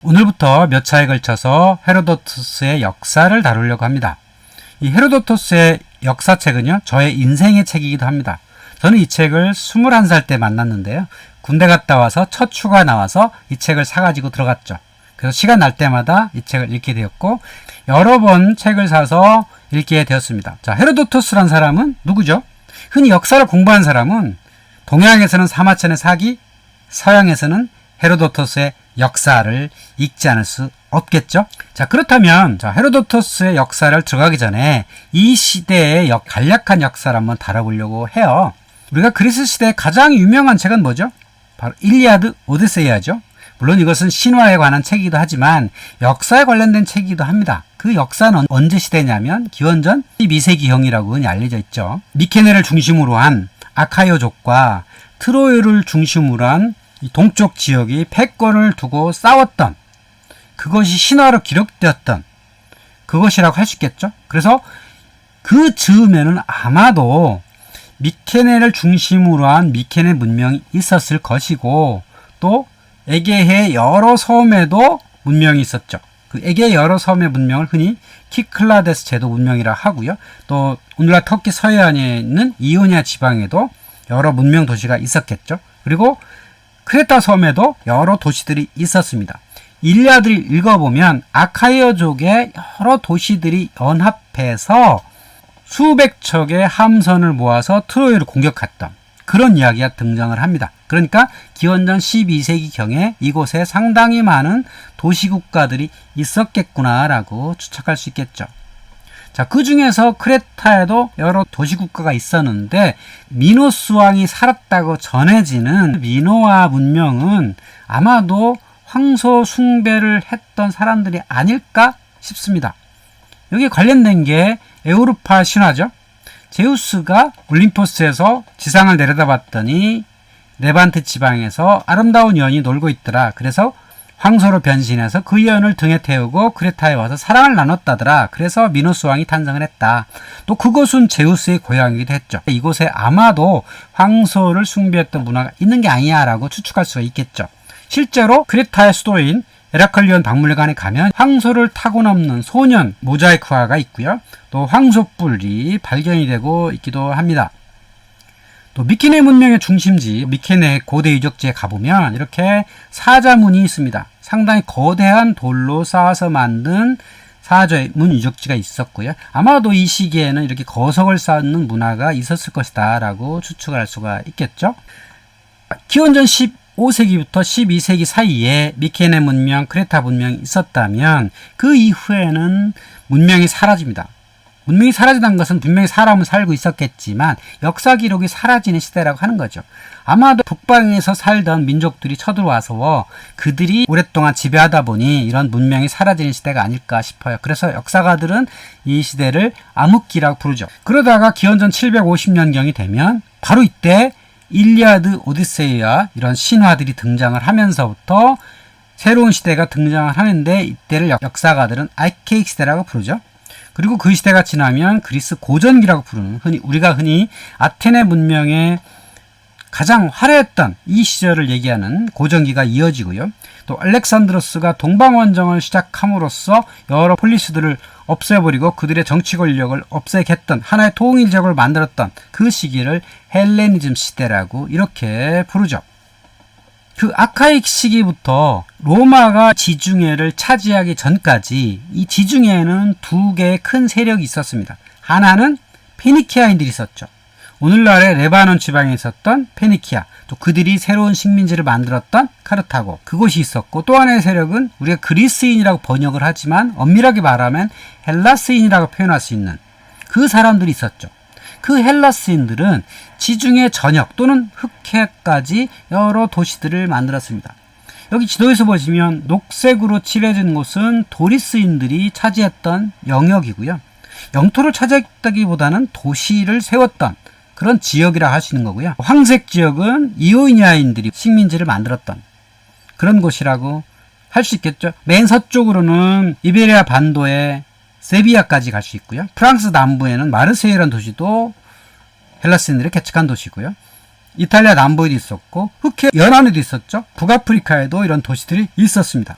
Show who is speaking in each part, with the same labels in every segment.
Speaker 1: 오늘부터 몇 차에 걸쳐서 헤로도토스의 역사를 다루려고 합니다. 이 헤로도토스의 역사책은요, 저의 인생의 책이기도 합니다. 저는 이 책을 21살 때 만났는데요. 군대 갔다 와서 첫 휴가 나와서 이 책을 사가지고 들어갔죠. 그래서 시간 날 때마다 이 책을 읽게 되었고, 여러 번 책을 사서 읽게 되었습니다. 자, 헤로도토스란 사람은 누구죠? 흔히 역사를 공부한 사람은 동양에서는 사마천의 사기, 서양에서는 헤로도토스의 역사를 읽지 않을 수 없겠죠? 자, 그렇다면 헤로도토스의 역사를 들어가기 전에 이 시대의 간략한 역사를 한번 다뤄보려고 해요. 우리가 그리스 시대의 가장 유명한 책은 뭐죠? 바로 일리아드, 오디세이아죠. 물론 이것은 신화에 관한 책이기도 하지만 역사에 관련된 책이기도 합니다. 그 역사는 언제 시대냐면 기원전 12세기형이라고 흔히 알려져 있죠. 미케네를 중심으로 한 아카이어족과 트로이를 중심으로 한 동쪽 지역이 패권을 두고 싸웠던, 그것이 신화로 기록되었던 그것이라고 할 수 있겠죠. 그래서 그 즈음에는 아마도 미케네를 중심으로 한 미케네 문명이 있었을 것이고, 또 에게해 여러 섬에도 문명이 있었죠. 그 에게해 여러 섬의 문명을 흔히 키클라데스 제도 문명이라 하고요. 또 오늘날 터키 서해안에 있는 이오니아 지방에도 여러 문명 도시가 있었겠죠. 그리고 크레타 섬에도 여러 도시들이 있었습니다. 일리아드를 읽어보면 아카이어족의 여러 도시들이 연합해서 수백 척의 함선을 모아서 트로이를 공격했던 그런 이야기가 등장을 합니다. 그러니까 기원전 12세기경에 이곳에 상당히 많은 도시국가들이 있었겠구나라고 추측할 수 있겠죠. 자, 그 중에서 크레타에도 여러 도시국가가 있었는데 미노스 왕이 살았다고 전해지는 미노아 문명은 아마도 황소 숭배를 했던 사람들이 아닐까 싶습니다. 여기에 관련된 게 에우르파 신화죠. 제우스가 올림포스에서 지상을 내려다봤더니 레반트 지방에서 아름다운 여인이 놀고 있더라. 그래서 황소로 변신해서 그 여인을 등에 태우고 크레타에 와서 사랑을 나눴다더라. 그래서 미노스 왕이 탄생을 했다. 또 그곳은 제우스의 고향이기도 했죠. 이곳에 아마도 황소를 숭배했던 문화가 있는 게 아니야 라고 추측할 수가 있겠죠. 실제로 크레타의 수도인 에라클리온 박물관에 가면 황소를 타고 넘는 소년 모자이크화가 있고요. 또 황소뿔이 발견이 되고 있기도 합니다. 또 미케네 문명의 중심지 미케네 고대 유적지에 가보면 이렇게 사자문이 있습니다. 상당히 거대한 돌로 쌓아서 만든 사자문 유적지가 있었고요. 아마도 이 시기에는 이렇게 거석을 쌓는 문화가 있었을 것이다 라고 추측을 할 수가 있겠죠. 기원전 15세기부터 12세기 사이에 미케네 문명, 크레타 문명이 있었다면 그 이후에는 문명이 사라집니다. 문명이 사라지는 것은 분명히 사람은 살고 있었겠지만 역사 기록이 사라지는 시대라고 하는 거죠. 아마도 북방에서 살던 민족들이 쳐들어와서 그들이 오랫동안 지배하다 보니 이런 문명이 사라지는 시대가 아닐까 싶어요. 그래서 역사가들은 이 시대를 암흑기라고 부르죠. 그러다가 기원전 750년경이 되면 바로 이때 일리아드, 오디세이아 이런 신화들이 등장을 하면서부터 새로운 시대가 등장을 하는데 이때를 역사가들은 아이케이크 시대라고 부르죠. 그리고 그 시대가 지나면 그리스 고전기라고 부르는 우리가 흔히 아테네 문명의 가장 화려했던 이 시절을 얘기하는 고전기가 이어지고요. 또 알렉산드로스가 동방원정을 시작함으로써 여러 폴리스들을 없애버리고 그들의 정치 권력을 없애겠던 하나의 통일제국을 만들었던 그 시기를 헬레니즘 시대라고 이렇게 부르죠. 그 아카이크 시기부터 로마가 지중해를 차지하기 전까지 이 지중해에는 두 개의 큰 세력이 있었습니다. 하나는 페니키아인들이 있었죠. 오늘날의 레바논 지방에 있었던 페니키아, 또 그들이 새로운 식민지를 만들었던 카르타고, 그곳이 있었고, 또 하나의 세력은 우리가 그리스인이라고 번역을 하지만 엄밀하게 말하면 헬라스인이라고 표현할 수 있는 그 사람들이 있었죠. 그 헬라스인들은 지중해 전역 또는 흑해까지 여러 도시들을 만들었습니다. 여기 지도에서 보시면 녹색으로 칠해진 곳은 도리스인들이 차지했던 영역이고요. 영토를 차지했다기보다는 도시를 세웠던 그런 지역이라 할 수 있는 거고요. 황색 지역은 이오니아인들이 식민지를 만들었던 그런 곳이라고 할 수 있겠죠. 맨 서쪽으로는 이베리아 반도의 세비야까지 갈 수 있고요. 프랑스 남부에는 마르세유라는 도시도 헬라스인들이 개척한 도시고요. 이탈리아 남부에도 있었고 흑해 연안에도 있었죠. 북아프리카에도 이런 도시들이 있었습니다.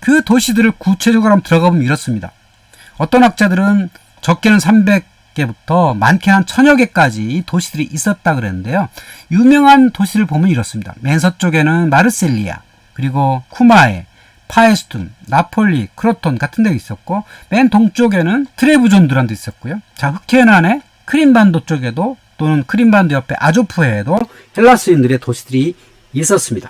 Speaker 1: 그 도시들을 구체적으로 한번 들어가 보면 이렇습니다. 어떤 학자들은 적게는 300개부터 많게는 한 1000여 개까지 도시들이 있었다 그랬는데요. 유명한 도시를 보면 이렇습니다. 맨 서쪽에는 마르셀리아, 그리고 쿠마에, 파에스툰, 나폴리, 크로톤 같은 데가 있었고, 맨 동쪽에는 트레부존드란도 있었고요. 자, 흑해안의 크림반도 쪽에도, 또는 크림반도 옆에 아조프해에도 헬라스인들의 도시들이 있었습니다.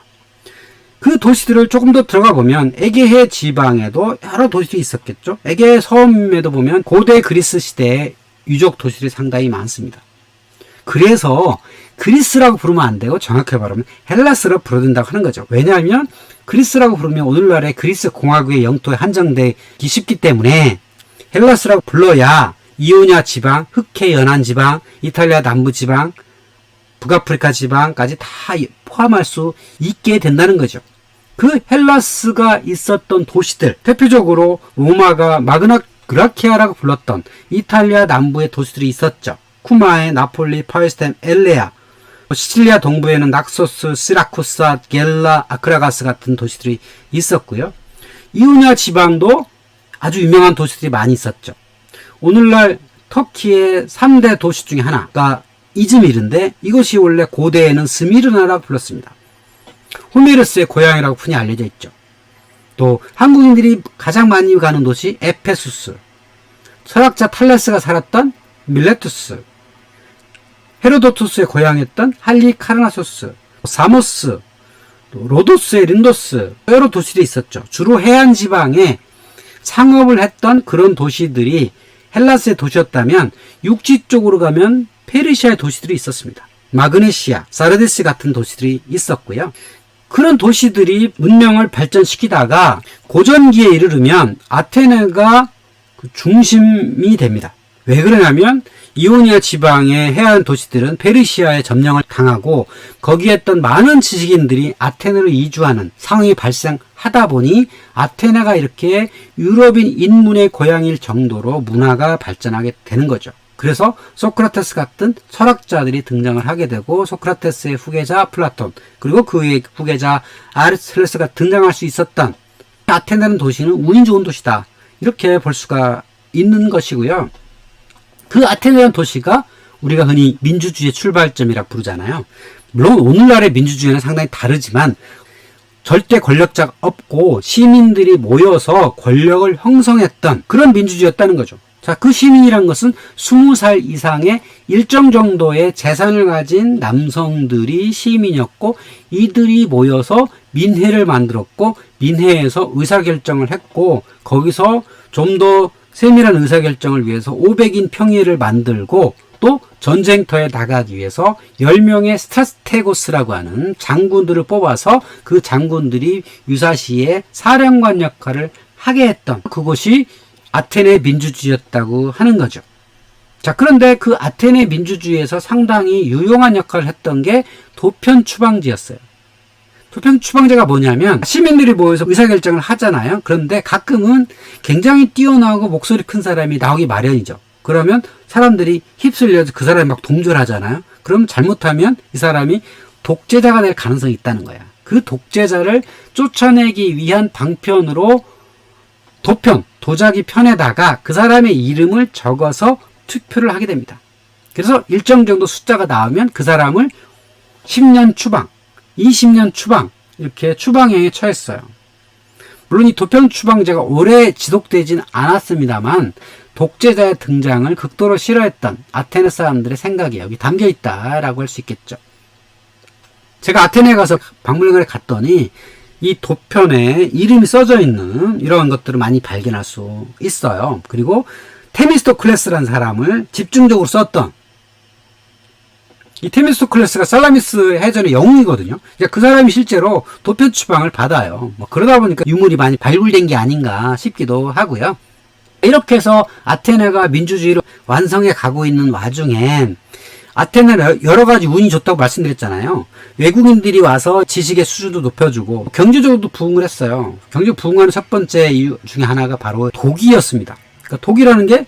Speaker 1: 그 도시들을 조금 더 들어가 보면 에게해 지방에도 여러 도시들이 있었겠죠. 에게해 섬에도 보면 고대 그리스 시대의 유적 도시들이 상당히 많습니다. 그래서 그리스라고 부르면 안 되고 정확히 말하면 헬라스라고 불러야 된다고 하는 거죠. 왜냐하면 그리스라고 부르면 오늘날의 그리스 공화국의 영토에 한정되기 쉽기 때문에 헬라스라고 불러야 이오니아 지방, 흑해 연안 지방, 이탈리아 남부 지방, 북아프리카 지방까지 다 포함할 수 있게 된다는 거죠. 그 헬라스가 있었던 도시들, 대표적으로 로마가 마그나 그라키아라고 불렀던 이탈리아 남부의 도시들이 있었죠. 쿠마에, 나폴리, 파에스템, 엘레아, 시칠리아 동부에는 낙소스, 시라쿠사, 겔라, 아크라가스 같은 도시들이 있었고요. 이오니아 지방도 아주 유명한 도시들이 많이 있었죠. 오늘날 터키의 3대 도시 중에 하나가 이즈밀인데 이것이 원래 고대에는 스미르나라고 불렀습니다. 호메르스의 고향이라고 흔히 알려져 있죠. 또 한국인들이 가장 많이 가는 도시 에페수스, 철학자 탈레스가 살았던 밀레투스, 헤로도투스의 고향이었던 할리카르나소스, 사모스, 또 로도스의 린도스, 여러 도시들이 있었죠. 주로 해안 지방에 상업을 했던 그런 도시들이 헬라스의 도시였다면 육지 쪽으로 가면 페르시아의 도시들이 있었습니다. 마그네시아, 사르데스 같은 도시들이 있었고요. 그런 도시들이 문명을 발전시키다가 고전기에 이르르면 아테네가 중심이 됩니다. 왜 그러냐면 이오니아 지방의 해안 도시들은 페르시아의 점령을 당하고 거기에 있던 많은 지식인들이 아테네로 이주하는 상황이 발생하다 보니 아테네가 이렇게 유럽인 인문의 고향일 정도로 문화가 발전하게 되는 거죠. 그래서 소크라테스 같은 철학자들이 등장을 하게 되고 소크라테스의 후계자 플라톤 그리고 그의 후계자 아리스토텔레스가 등장할 수 있었던 아테네라는 도시는 운이 좋은 도시다. 이렇게 볼 수가 있는 것이고요. 그 아테네라는 도시가 우리가 흔히 민주주의의 출발점이라고 부르잖아요. 물론 오늘날의 민주주의는 상당히 다르지만 절대 권력자가 없고 시민들이 모여서 권력을 형성했던 그런 민주주의였다는 거죠. 자, 그 시민이란 것은 20살 이상의 일정 정도의 재산을 가진 남성들이 시민이었고 이들이 모여서 민회를 만들었고 민회에서 의사결정을 했고 거기서 좀 더 세밀한 의사결정을 위해서 500인 평의회를 만들고 또 전쟁터에 나가기 위해서 10명의 스트라테고스라고 하는 장군들을 뽑아서 그 장군들이 유사시에 사령관 역할을 하게 했던 그곳이 아테네 민주주의였다고 하는 거죠. 자, 그런데 그 아테네 민주주의에서 상당히 유용한 역할을 했던 게 도편 추방제였어요. 도편 추방제가 뭐냐면 시민들이 모여서 의사결정을 하잖아요. 그런데 가끔은 굉장히 뛰어나고 목소리 큰 사람이 나오기 마련이죠. 그러면 사람들이 휩쓸려서 그 사람이 막 동조를 하잖아요. 그럼 잘못하면 이 사람이 독재자가 될 가능성이 있다는 거야. 그 독재자를 쫓아내기 위한 방편으로 도편, 도자기 편에다가 그 사람의 이름을 적어서 투표를 하게 됩니다. 그래서 일정 정도 숫자가 나오면 그 사람을 10년 추방, 20년 추방, 이렇게 추방형에 처했어요. 물론 이 도편 추방제가 오래 지속되진 않았습니다만 독재자의 등장을 극도로 싫어했던 아테네 사람들의 생각이 여기 담겨 있다라고 할 수 있겠죠. 제가 아테네에 가서 박물관에 갔더니 이 도편에 이름이 써져 있는 이런 것들을 많이 발견할 수 있어요. 그리고 테미스토클레스라는 사람을 집중적으로 썼던 이 테미스토클레스가 살라미스 해전의 영웅이거든요. 그 사람이 실제로 도편 추방을 받아요. 그러다 보니까 유물이 많이 발굴된 게 아닌가 싶기도 하고요. 이렇게 해서 아테네가 민주주의를 완성해 가고 있는 와중에 아테네는 여러 가지 운이 좋다고 말씀드렸잖아요. 외국인들이 와서 지식의 수준도 높여주고 경제적으로도 부흥을 했어요. 경제 부흥하는 첫 번째 이유 중에 하나가 바로 독이었습니다. 그러니까 독이라는 게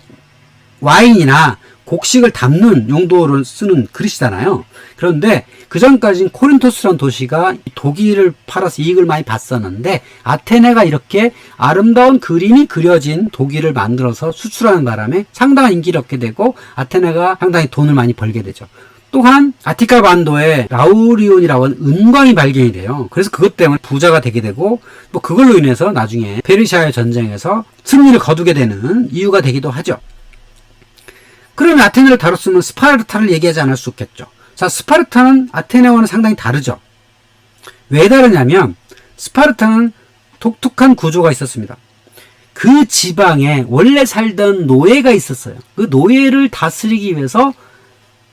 Speaker 1: 와인이나 곡식을 담는 용도로 쓰는 그릇이잖아요. 그런데 그 전까지는 코린토스라는 도시가 독일을 팔아서 이익을 많이 봤었는데 아테네가 이렇게 아름다운 그림이 그려진 독일을 만들어서 수출하는 바람에 상당한 인기를 얻게 되고 아테네가 상당히 돈을 많이 벌게 되죠. 또한 아티카 반도에 라우리온이라고 하는 은광이 발견이 돼요. 그래서 그것 때문에 부자가 되게 되고 뭐 그걸로 인해서 나중에 페르시아의 전쟁에서 승리를 거두게 되는 이유가 되기도 하죠. 그러면 아테네를 다뤘으면 스파르타를 얘기하지 않을 수 없겠죠. 자, 스파르타는 아테네와는 상당히 다르죠. 왜 다르냐면 스파르타는 독특한 구조가 있었습니다. 그 지방에 원래 살던 노예가 있었어요. 그 노예를 다스리기 위해서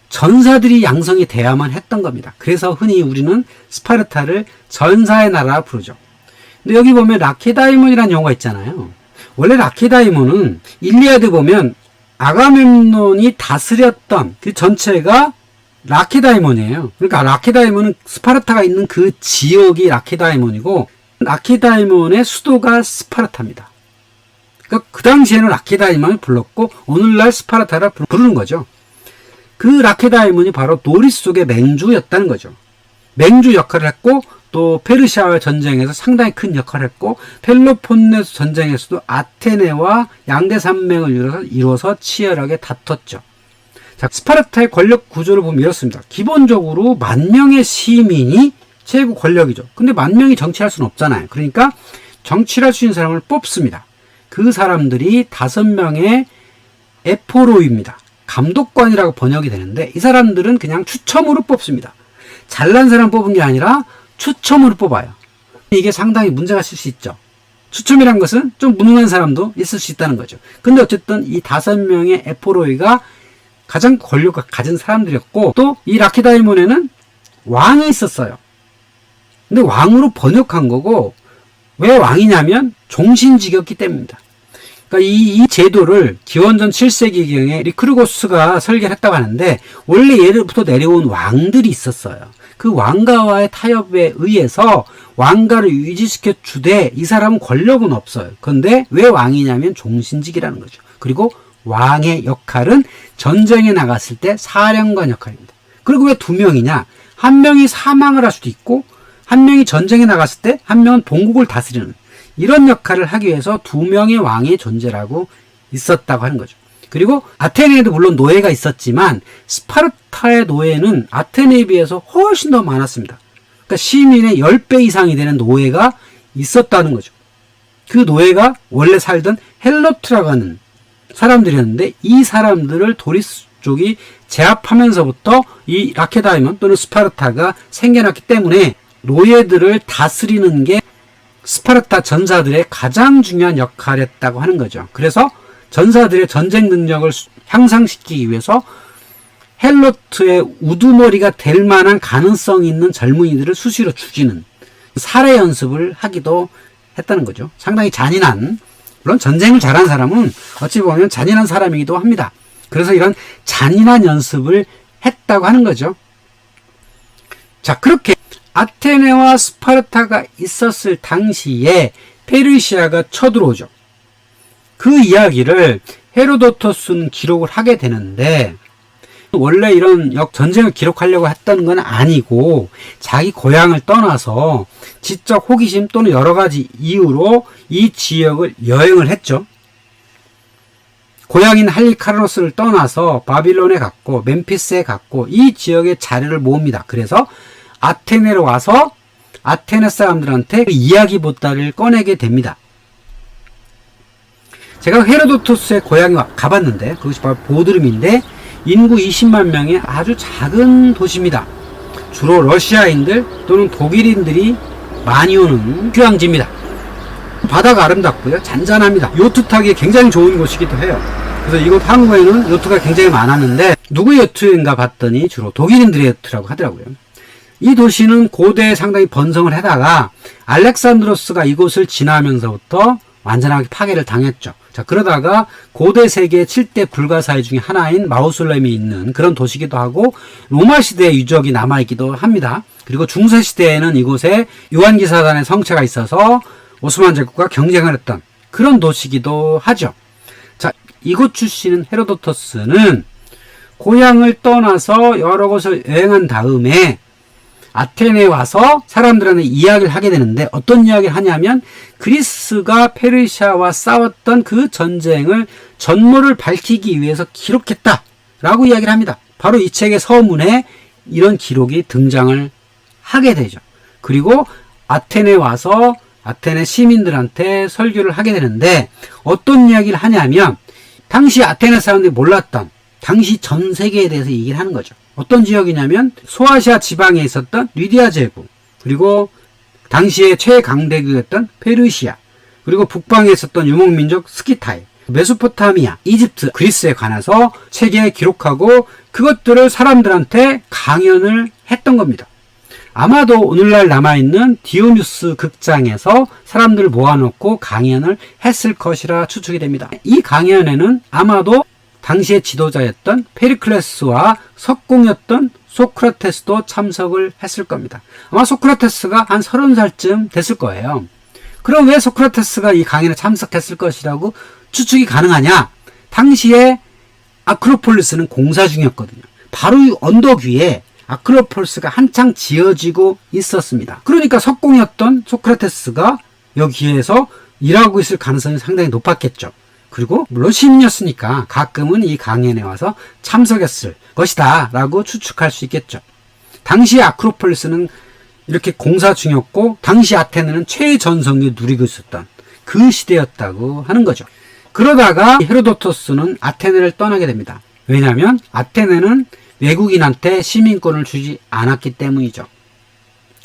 Speaker 1: 전사들이 양성이 돼야만 했던 겁니다. 그래서 흔히 우리는 스파르타를 전사의 나라라 부르죠. 근데 여기 보면 라케다이몬이라는 용어가 있잖아요. 원래 라케다이몬은 일리아드 보면 아가멤논이 다스렸던 그 전체가 라케다이몬이에요. 그러니까 라케다이몬은 스파르타가 있는 그 지역이 라케다이몬이고 라케다이몬의 수도가 스파르타입니다. 그러니까 그 당시에는 라케다이몬을 불렀고 오늘날 스파르타를 부르는 거죠. 그 라케다이몬이 바로 노리스 속의 맹주였다는 거죠. 맹주 역할을 했고 또 페르시아와 전쟁에서 상당히 큰 역할을 했고 펠로폰네소 전쟁에서도 아테네와 양대 산맥을 이루어서 치열하게 다퉜죠. 자, 스파르타의 권력 구조를 보면 이렇습니다. 기본적으로 10,000명의 시민이 최고 권력이죠. 근데 10,000명이 정치할 수는 없잖아요. 그러니까 정치를 할 수 있는 사람을 뽑습니다. 그 사람들이 5명의 에포로입니다. 감독관이라고 번역이 되는데 이 사람들은 그냥 추첨으로 뽑습니다. 잘난 사람 뽑은 게 아니라 추첨으로 뽑아요. 이게 상당히 문제가 있을 수 있죠. 추첨이란 것은 좀 무능한 사람도 있을 수 있다는 거죠. 근데 어쨌든 이 5명의 에포로이가 가장 권력을 가진 사람들이었고 또 이 라케다이몬에는 왕이 있었어요. 근데 왕으로 번역한 거고 왜 왕이냐면 종신직이었기 때문입니다. 그러니까 이 제도를 기원전 7세기경에 리크르고스가 설계를 했다고 하는데 원래 예로부터 내려온 왕들이 있었어요. 그 왕가와의 타협에 의해서 왕가를 유지시켜 주되 이 사람은 권력은 없어요. 그런데 왜 왕이냐면 종신직이라는 거죠. 그리고 왕의 역할은 전쟁에 나갔을 때 사령관 역할입니다. 그리고 왜 2명이냐? 한 명이 사망을 할 수도 있고 한 명이 전쟁에 나갔을 때 한 명은 본국을 다스리는 이런 역할을 하기 위해서 2명의 왕의 존재라고 있었다고 하는 거죠. 그리고 아테네에도 물론 노예가 있었지만 스파르타의 노예는 아테네에 비해서 훨씬 더 많았습니다. 그러니까 시민의 10배 이상이 되는 노예가 있었다는 거죠. 그 노예가 원래 살던 헬로트라고 하는 사람들이었는데 이 사람들을 도리스 쪽이 제압하면서부터 이 라케다이몬 또는 스파르타가 생겨났기 때문에 노예들을 다스리는 게 스파르타 전사들의 가장 중요한 역할이었다고 하는 거죠. 그래서 전사들의 전쟁 능력을 향상시키기 위해서 헬로트의 우두머리가 될 만한 가능성이 있는 젊은이들을 수시로 죽이는 살해 연습을 하기도 했다는 거죠. 상당히 잔인한, 물론 전쟁을 잘한 사람은 어찌 보면 잔인한 사람이기도 합니다. 그래서 이런 잔인한 연습을 했다고 하는 거죠. 자, 그렇게 아테네와 스파르타가 있었을 당시에 페르시아가 쳐들어오죠. 그 이야기를 헤로도토스는 기록을 하게 되는데 원래 이런 전쟁을 기록하려고 했던 건 아니고 자기 고향을 떠나서 지적 호기심 또는 여러 가지 이유로 이 지역을 여행을 했죠. 고향인 할리카르노스를 떠나서 바빌론에 갔고 멤피스에 갔고 이 지역의 자료를 모읍니다. 그래서 아테네로 와서 아테네 사람들한테 그 이야기 보따리를 꺼내게 됩니다. 제가 헤로도토스의 고향에 가봤는데 그것이 바로 보드름인데 인구 20만 명의 아주 작은 도시입니다. 주로 러시아인들 또는 독일인들이 많이 오는 휴양지입니다. 바다가 아름답고요. 잔잔합니다. 요트 타기 굉장히 좋은 곳이기도 해요. 그래서 이곳 항구에는 요트가 굉장히 많았는데 누구의 요트인가 봤더니 주로 독일인들의 요트라고 하더라고요. 이 도시는 고대에 상당히 번성을 하다가 알렉산드로스가 이곳을 지나면서부터 완전하게 파괴를 당했죠. 자, 그러다가 고대 세계의 7대 불가사의 중에 하나인 마우솔렘이 있는 그런 도시기도 하고 로마 시대의 유적이 남아있기도 합니다. 그리고 중세 시대에는 이곳에 요한기사단의 성체가 있어서 오스만 제국과 경쟁을 했던 그런 도시기도 하죠. 자, 이곳 출신인 헤로도토스는 고향을 떠나서 여러 곳을 여행한 다음에 아테네에 와서 사람들한테 이야기를 하게 되는데, 어떤 이야기를 하냐면 그리스가 페르시아와 싸웠던 그 전쟁을 전모를 밝히기 위해서 기록했다라고 이야기를 합니다. 바로 이 책의 서문에 이런 기록이 등장을 하게 되죠. 그리고 아테네에 와서 아테네 시민들한테 설교를 하게 되는데, 어떤 이야기를 하냐면 당시 아테네 사람들이 몰랐던 당시 전 세계에 대해서 얘기를 하는 거죠. 어떤 지역이냐면 소아시아 지방에 있었던 리디아 제국, 그리고 당시의 최강대국이었던 페르시아, 그리고 북방에 있었던 유목민족 스키타이, 메소포타미아, 이집트, 그리스에 관해서 책에 기록하고 그것들을 사람들한테 강연을 했던 겁니다. 아마도 오늘날 남아있는 디오뉴스 극장에서 사람들을 모아놓고 강연을 했을 것이라 추측이 됩니다. 이 강연에는 아마도 당시의 지도자였던 페리클레스와 석공이었던 소크라테스도 참석을 했을 겁니다. 아마 소크라테스가 한 30살쯤 됐을 거예요. 그럼 왜 소크라테스가 이 강연에 참석했을 것이라고 추측이 가능하냐? 당시에 아크로폴리스는 공사 중이었거든요. 바로 이 언덕 위에 아크로폴리스가 한창 지어지고 있었습니다. 그러니까 석공이었던 소크라테스가 여기에서 일하고 있을 가능성이 상당히 높았겠죠. 그리고 물론 시민이었으니까 가끔은 이 강연에 와서 참석했을 것이다 라고 추측할 수 있겠죠. 당시 아크로폴리스는 이렇게 공사 중이었고 당시 아테네는 최전성기를 누리고 있었던 그 시대였다고 하는 거죠. 그러다가 헤로도토스는 아테네를 떠나게 됩니다. 왜냐하면 아테네는 외국인한테 시민권을 주지 않았기 때문이죠.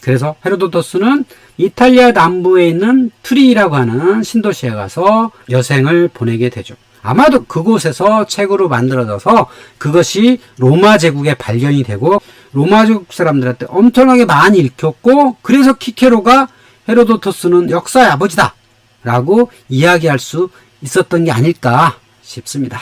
Speaker 1: 그래서 헤로도토스는 이탈리아 남부에 있는 트리라고 하는 신도시에 가서 여생을 보내게 되죠. 아마도 그곳에서 책으로 만들어져서 그것이 로마 제국의 발견이 되고 로마 제국 사람들한테 엄청나게 많이 읽혔고, 그래서 키케로가 헤로도토스는 역사의 아버지다 라고 이야기할 수 있었던 게 아닐까 싶습니다.